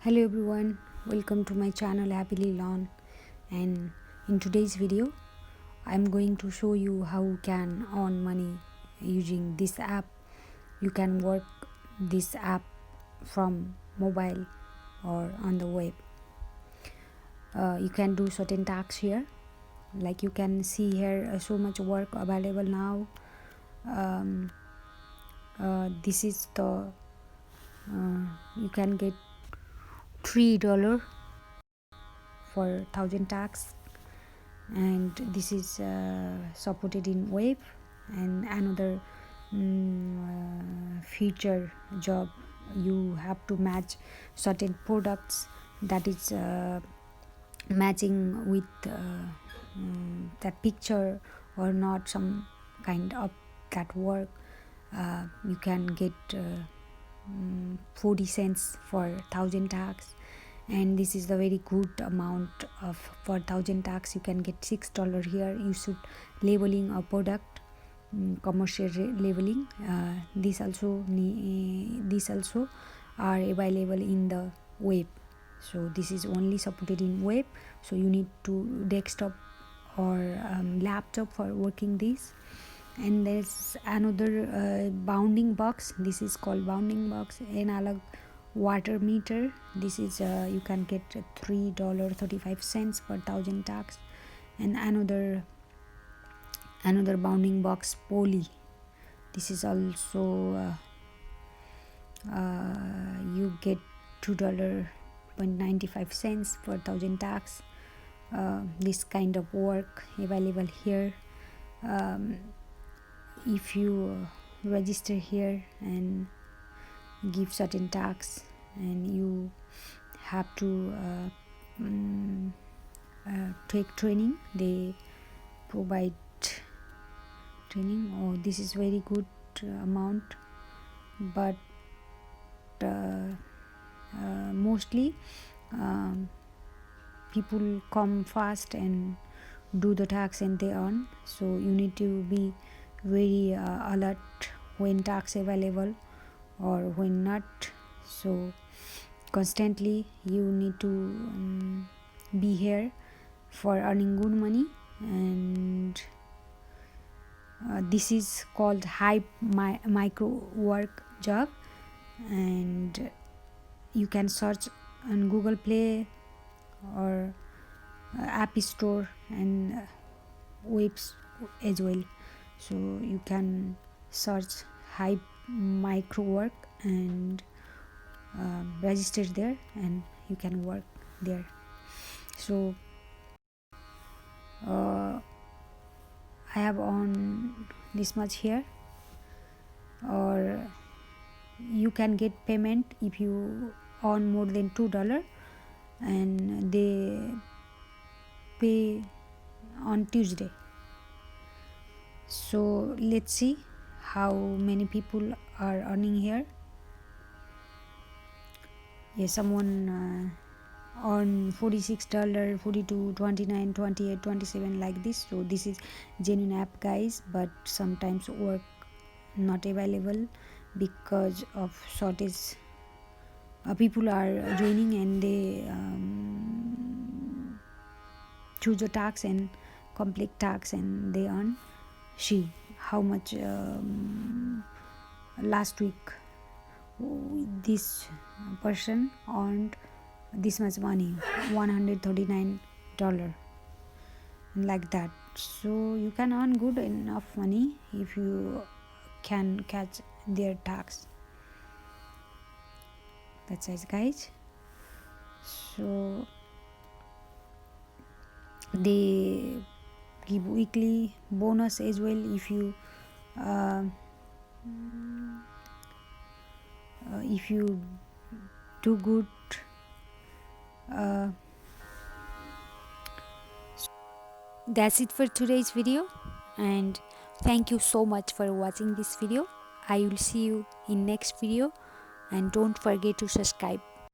Hello everyone, welcome to my channel Happily Lawn, and in today's video I'm going to show you how you can earn money using this app. You can work this app from mobile or on the web. You can do certain tasks here, like you can see here so much work available now. This is the you can get $3 for 1,000 tasks, and this is supported in web. And another feature job, you have to match certain products that is matching with that picture or not, some kind of that work. You can get 40 cents for 1,000 tags, and this is the very good amount of for 1,000 tags. You can get $6 here. You should labeling a product, commercial labeling. This also are available in the web, so this is only supported in web, so you need to desktop or laptop for working this. And there's another bounding box. This is called bounding box analog water meter. This is you can get $3.35 per 1,000 tags. And another bounding box poly. This is also you get $2.95 per 1,000 tags. This kind of work available here. If you register here and give certain tags, and you have to take training, they provide training. Oh, this is very good amount, but mostly people come fast and do the tax and they earn, so you need to be very alert when tax available or when not. So constantly you need to be here for earning good money. And this is called Hive micro work job, and you can search on Google Play or App Store and webs as well. So you can search Hive micro work and register there, and you can work there. So I have on this much here, or you can get payment if you earn more than $2, and they pay on Tuesday. So let's see how many people are earning here. Yes, someone earn $46, 42, 29, 28, 27 like this. So this is genuine app, guys, but sometimes work not available because of shortage. People are joining and they choose a tax and complete tax, and they earn. See how much last week this person earned this much money, $139, like that. So you can earn good enough money if you can catch their tax. That's it, guys. So they give weekly bonus as well if you do good. That's it for today's video, and thank you so much for watching this video. I will see you in next video, and don't forget to subscribe.